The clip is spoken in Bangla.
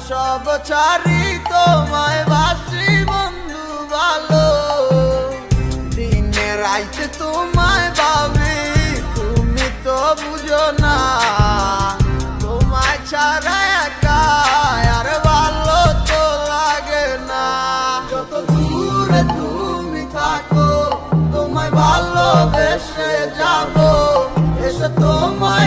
সব ছাড়ি তোমায় বাসি বন্ধু ভালো, দিনে রাইতে তোমায় ভাবি, তুমি তো বুঝো না, তোমায় ছাড়া একা আর ভালো তো লাগে না। যত দূরে তুমি থাকো তোমায় ভালোবেসে যাব।